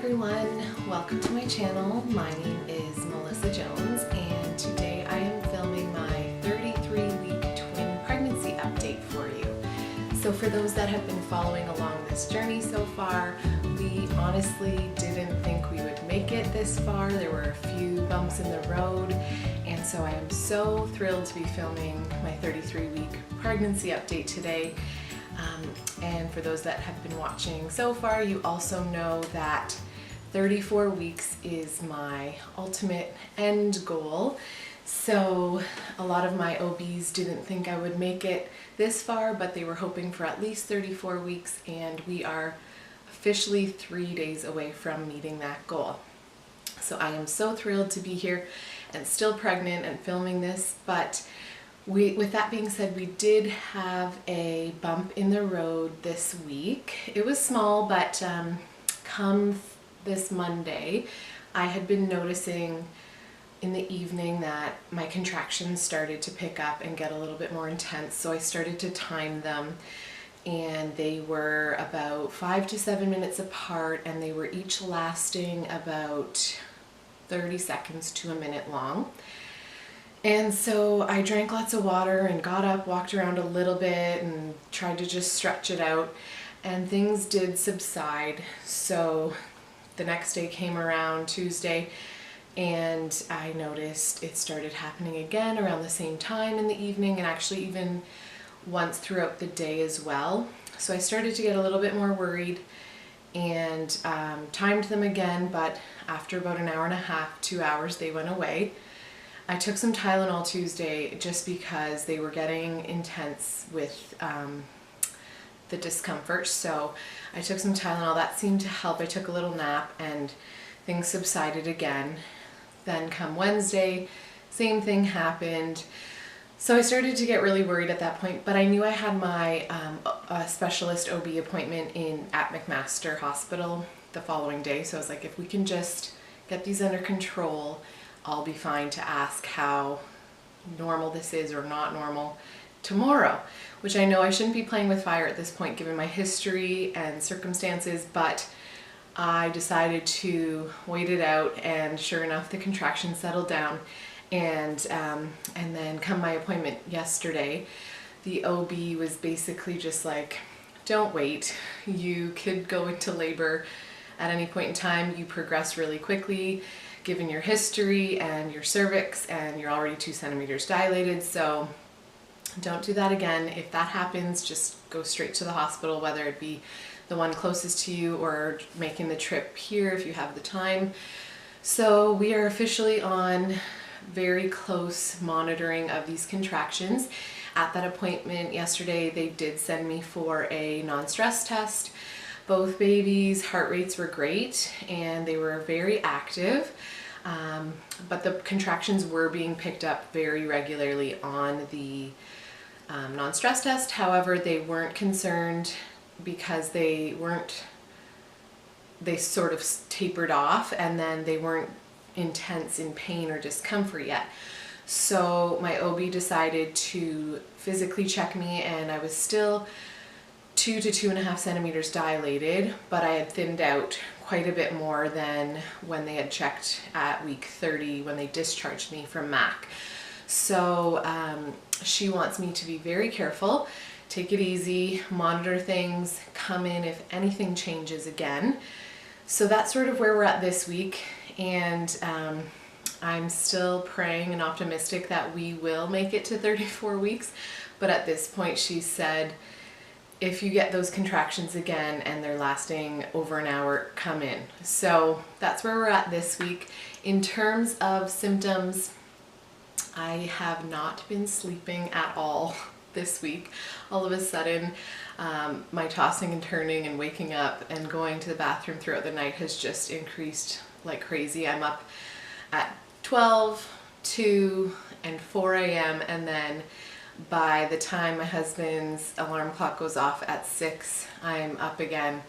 everyone, welcome to my channel. My name is Melissa Jones and today I am filming my 33-week twin pregnancy update for you. So for those that have been following along this journey so far, we honestly didn't think we would make it this far. There were a few bumps in the road, and so I am so thrilled to be filming my 33-week pregnancy update today. And for those that have been watching so far, you also know that 34 weeks is my ultimate end goal. So a lot of my OBs didn't think I would make it this far, but they were hoping for at least 34 weeks, and we are officially 3 days away from meeting that goal. So I am so thrilled to be here and still pregnant and filming this, but with that being said, we did have a bump in the road this week. It was small, but come this Monday, I had been noticing in the evening that my contractions started to pick up and get a little bit more intense, so I started to time them, and they were about 5 to 7 minutes apart, and they were each lasting about 30 seconds to a minute long. And so I drank lots of water and got up, walked around a little bit and tried to just stretch it out, and things did subside. So the next day came around, Tuesday, and I noticed it started happening again around the same time in the evening, and actually even once throughout the day as well. So I started to get a little bit more worried and timed them again, but after about an hour and a half, 2 hours, they went away. I took some Tylenol Tuesday just because they were getting intense with the discomfort, so I took some Tylenol. That seemed to help. I took a little nap and things subsided again. Then come Wednesday, same thing happened. So I started to get really worried at that point, but I knew I had my specialist OB appointment at McMaster Hospital the following day, so I was like, if we can just get these under control, I'll be fine to ask how normal this is or not normal tomorrow, which I know I shouldn't be playing with fire at this point given my history and circumstances, but I decided to wait it out, and sure enough the contractions settled down, and then come my appointment yesterday, the OB was basically just like, don't wait, you could go into labor at any point in time, you progress really quickly given your history and your cervix, and you're already 2 centimeters dilated, so don't do that again. If that happens, just go straight to the hospital, whether it be the one closest to you or making the trip here if you have the time. So we are officially on very close monitoring of these contractions. At that appointment yesterday, they did send me for a non-stress test. Both babies' heart rates were great and they were very active, but the contractions were being picked up very regularly on the non-stress test. However, they weren't concerned because they sort of tapered off, and then they weren't intense in pain or discomfort yet. So my OB decided to physically check me, and I was still 2 to 2.5 centimeters dilated, but I had thinned out quite a bit more than when they had checked at week 30 when they discharged me from MAC. So she wants me to be very careful, take it easy, monitor things, come in if anything changes again. So that's sort of where we're at this week, and I'm still praying and optimistic that we will make it to 34 weeks, but at this point she said, if you get those contractions again and they're lasting over an hour, come in. So that's where we're at this week. In terms of symptoms, I have not been sleeping at all this week. All of a sudden, my tossing and turning and waking up and going to the bathroom throughout the night has just increased like crazy. I'm up at 12, 2, and 4 a.m. and then by the time my husband's alarm clock goes off at 6, I'm up again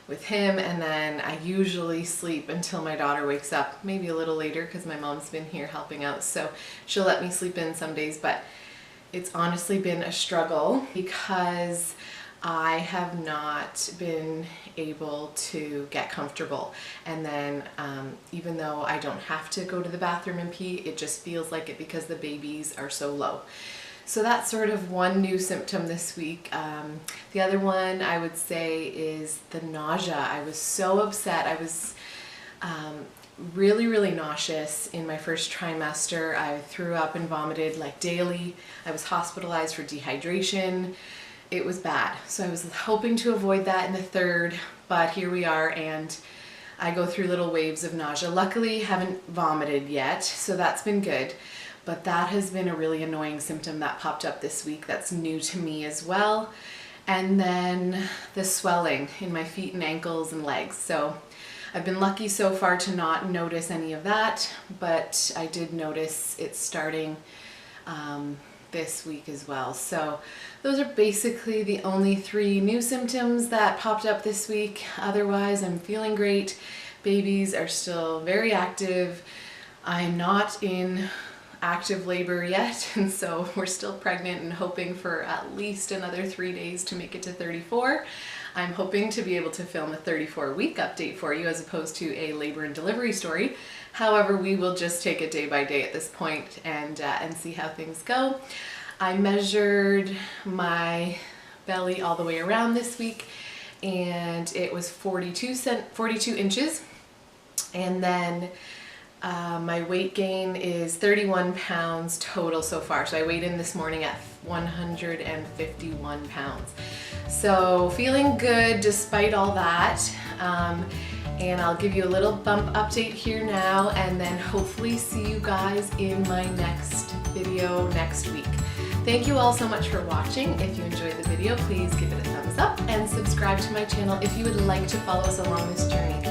with him, and then I usually sleep until my daughter wakes up, maybe a little later because my mom's been here helping out, so she'll let me sleep in some days, but it's honestly been a struggle because I have not been able to get comfortable. And then even though I don't have to go to the bathroom and pee, it just feels like it because the babies are so low. So that's sort of one new symptom this week. The other one I would say is the nausea. I was so upset. I was really nauseous in my first trimester. I threw up and vomited like daily. I was hospitalized for dehydration. It was bad. So I was hoping to avoid that in the third, but here we are, and I go through little waves of nausea. Luckily, haven't vomited yet, so that's been good. But that has been a really annoying symptom that popped up this week that's new to me as well. And then the swelling in my feet and ankles and legs. So I've been lucky so far to not notice any of that, but I did notice it starting this week as well. So those are basically the only 3 new symptoms that popped up this week. Otherwise, I'm feeling great. Babies are still very active. I'm not in active labor yet, and so we're still pregnant and hoping for at least another 3 days to make it to 34. I'm hoping to be able to film a 34-week update for you as opposed to a labor and delivery story. However, we will just take it day by day at this point and see how things go. I measured my belly all the way around this week, and it was 42 inches. And then my weight gain is 31 pounds total so far. So I weighed in this morning at 151 pounds. So feeling good despite all that. And I'll give you a little bump update here now, and then hopefully see you guys in my next video next week. Thank you all so much for watching. If you enjoyed the video, please give it a thumbs up and subscribe to my channel if you would like to follow us along this journey.